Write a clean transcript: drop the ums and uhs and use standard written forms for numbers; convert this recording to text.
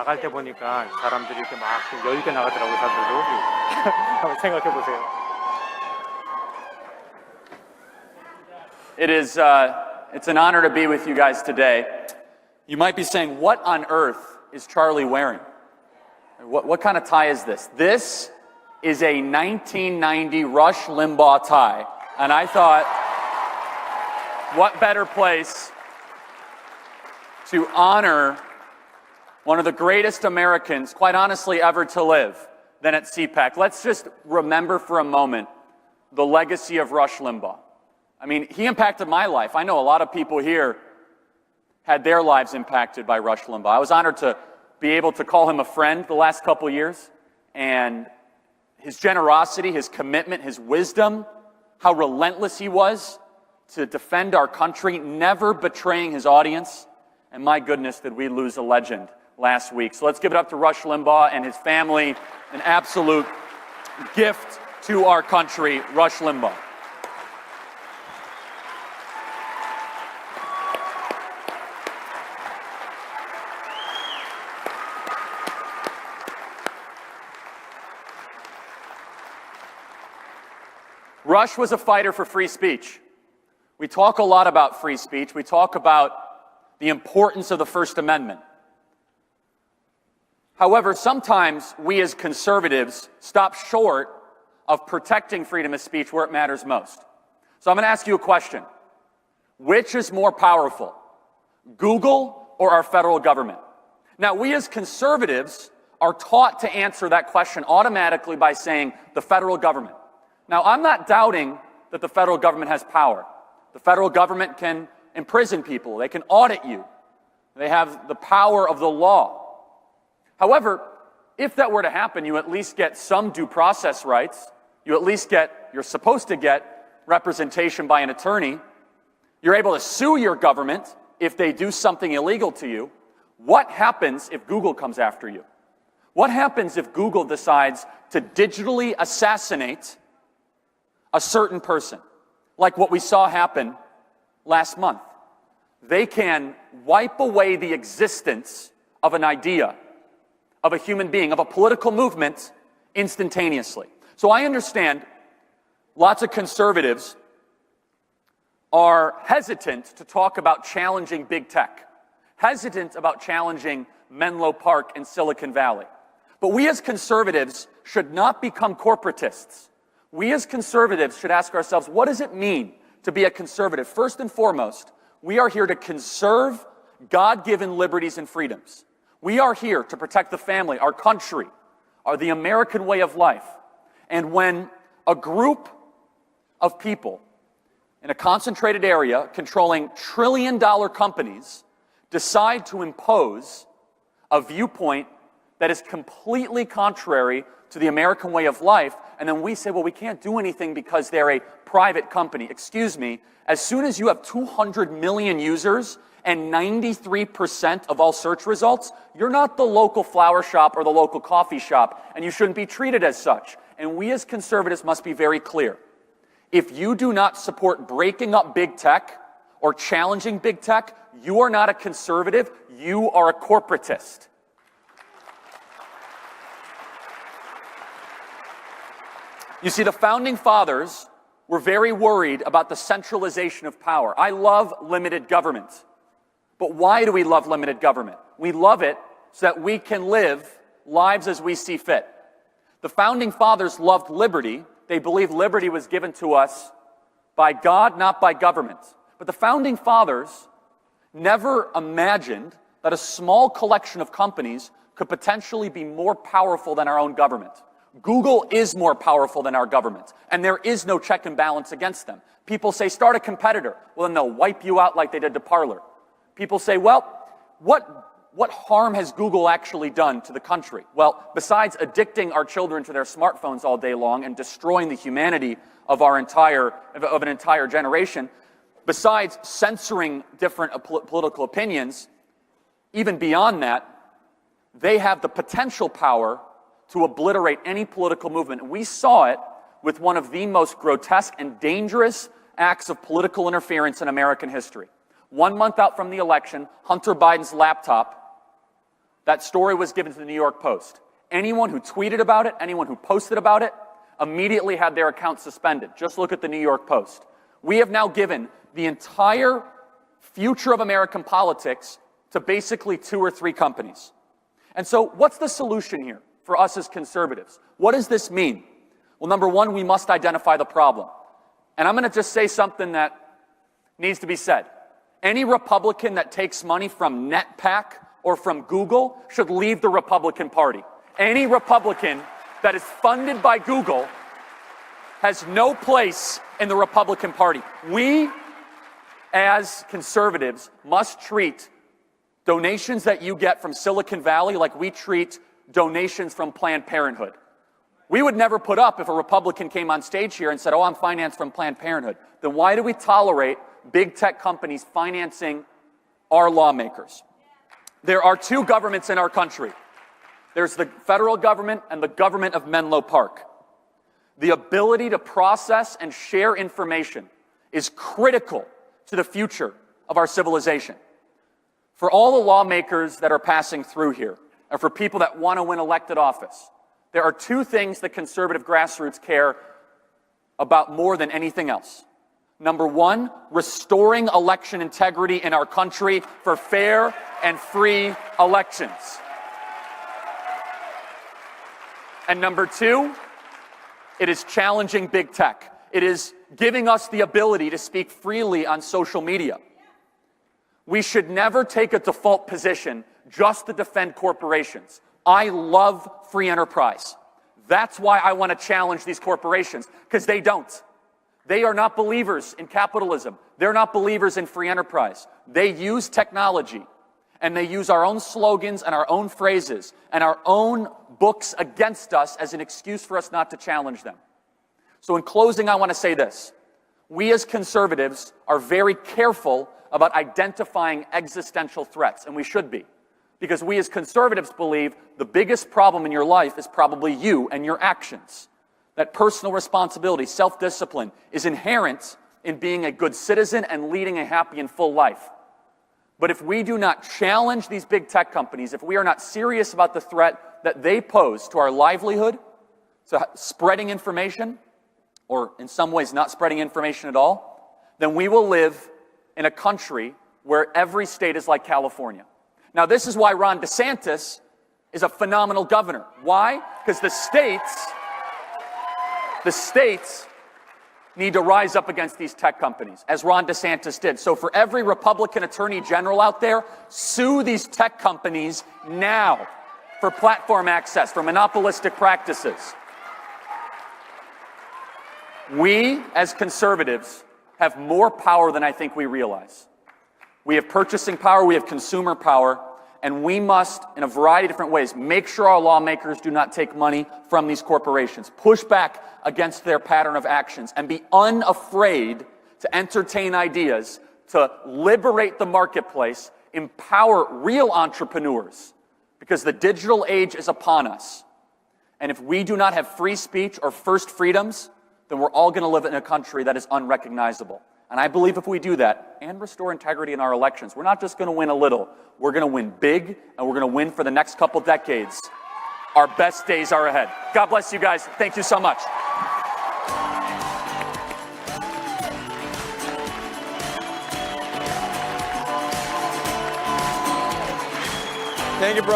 나갈 때 보니까 사람들이 이렇게 막 좀 여유 있게 나가더라고요, 사람들도. 한번 생각해 보세요. It's an honor to be with you guys today. You might be saying, what on earth is Charlie wearing? What kind of tie is this? This is a 1990 Rush Limbaugh tie. And I thought, what better place to honor one of the greatest Americans, quite honestly, ever to live, than at CPAC. Let's just remember for a moment the legacy of Rush Limbaugh. I mean, he impacted my life. I know a lot of people here had their lives impacted by Rush Limbaugh. I was honored to be able to call him a friend the last couple years, and his generosity, his commitment, his wisdom, how relentless he was to defend our country, never betraying his audience. And my goodness, did we lose a legend last week. So let's give it up to Rush Limbaugh and his family, an absolute gift to our country, Rush Limbaugh. Rush was a fighter for free speech. We talk a lot about free speech. We talk about the importance of the First Amendment. However, sometimes we as conservatives stop short of protecting freedom of speech where it matters most. So I'm going to ask you a question. Which is more powerful, Google or our federal government? Now, we as conservatives are taught to answer that question automatically by saying the federal government. Now, I'm not doubting that the federal government has power. The federal government can imprison people. They can audit you. They have the power of the law. However, if that were to happen, you at least get some due process rights. You're supposed to get representation by an attorney. You're able to sue your government if they do something illegal to you. What happens if Google comes after you? What happens if Google decides to digitally assassinate a certain person, like what we saw happen last month? They can wipe away the existence of an idea, of a human being, of a political movement instantaneously. So I understand lots of conservatives are hesitant to talk about challenging big tech, hesitant about challenging Menlo Park and Silicon Valley. But we as conservatives should not become corporatists. We as conservatives should ask ourselves, what does it mean to be a conservative? First and foremost, we are here to conserve God-given liberties and freedoms. We are here to protect the family, our country, the American way of life. And when a group of people in a concentrated area controlling trillion-dollar companies decide to impose a viewpoint that is completely contrary to the American way of life, and then we say, well, we can't do anything because they're a private company. Excuse me, as soon as you have 200 million users and 93% of all search results, you're not the local flower shop or the local coffee shop, and you shouldn't be treated as such. And we as conservatives must be very clear. If you do not support breaking up big tech or challenging big tech, you are not a conservative, you are a corporatist. You see, the Founding Fathers were very worried about the centralization of power. I love limited government. But why do we love limited government? We love it so that we can live lives as we see fit. The Founding Fathers loved liberty. They believed liberty was given to us by God, not by government. But the Founding Fathers never imagined that a small collection of companies could potentially be more powerful than our own government. Google is more powerful than our government, and there is no check and balance against them. People say, start a competitor. Well, then they'll wipe you out like they did to Parler. People say, well, what harm has Google actually done to the country? Well, besides addicting our children to their smartphones all day long and destroying the humanity of an entire generation, besides censoring different political opinions, even beyond that, they have the potential power to obliterate any political movement. We saw it with one of the most grotesque and dangerous acts of political interference in American history. 1 month out from the election, Hunter Biden's laptop That story was given to the New York Post. Anyone who tweeted about it, anyone who posted about it, immediately had their account suspended. Just look at the New York Post. We have now given the entire future of American politics to basically 2 or 3 companies. And so what's the solution here for us as conservatives? What does this mean? Well, number one, we must identify the problem. And I'm going to just say something that needs to be said. Any Republican that takes money from NetPAC or from Google should leave the Republican Party. Any Republican that is funded by Google has no place in the Republican Party. We, as conservatives, must treat donations that you get from Silicon Valley like we treat donations from Planned Parenthood. We would never put up if a Republican came on stage here and said, oh, I'm financed from Planned Parenthood. Then why do we tolerate big tech companies financing our lawmakers? There are 2 governments in our country. There's the federal government and the government of Menlo Park. The ability to process and share information is critical to the future of our civilization. For all the lawmakers that are passing through here, and for people that want to win elected office, there are 2 things that conservative grassroots care about more than anything else. Number one, restoring election integrity in our country for fair and free elections. And number 2, it is challenging big tech. It is giving us the ability to speak freely on social media. We should never take a default position just to defend corporations. I love free enterprise. That's why I want to challenge these corporations, because they don't. They are not believers in capitalism. They're not believers in free enterprise. They use technology, and they use our own slogans and our own phrases and our own books against us as an excuse for us not to challenge them. So in closing, I want to say this. We as conservatives are very careful about identifying existential threats, and we should be. Because we as conservatives believe the biggest problem in your life is probably you and your actions. That personal responsibility, self-discipline, is inherent in being a good citizen and leading a happy and full life. But if we do not challenge these big tech companies, if we are not serious about the threat that they pose to our livelihood, to spreading information, or in some ways not spreading information at all, then we will live in a country where every state is like California. Now, this is why Ron DeSantis is a phenomenal governor. Why? Because the states need to rise up against these tech companies, as Ron DeSantis did. So for every Republican attorney general out there, sue these tech companies now for platform access, for monopolistic practices. We, as conservatives, have more power than I think we realize. We have purchasing power, we have consumer power, and we must, in a variety of different ways, make sure our lawmakers do not take money from these corporations, push back against their pattern of actions, and be unafraid to entertain ideas, to liberate the marketplace, empower real entrepreneurs, because the digital age is upon us. And if we do not have free speech or first freedoms, then we're all going to live in a country that is unrecognizable. And I believe if we do that and restore integrity in our elections, we're not just going to win a little, we're going to win big, and we're going to win for the next couple decades. Our best days are ahead. God bless you guys. Thank you so much. Thank you, brother.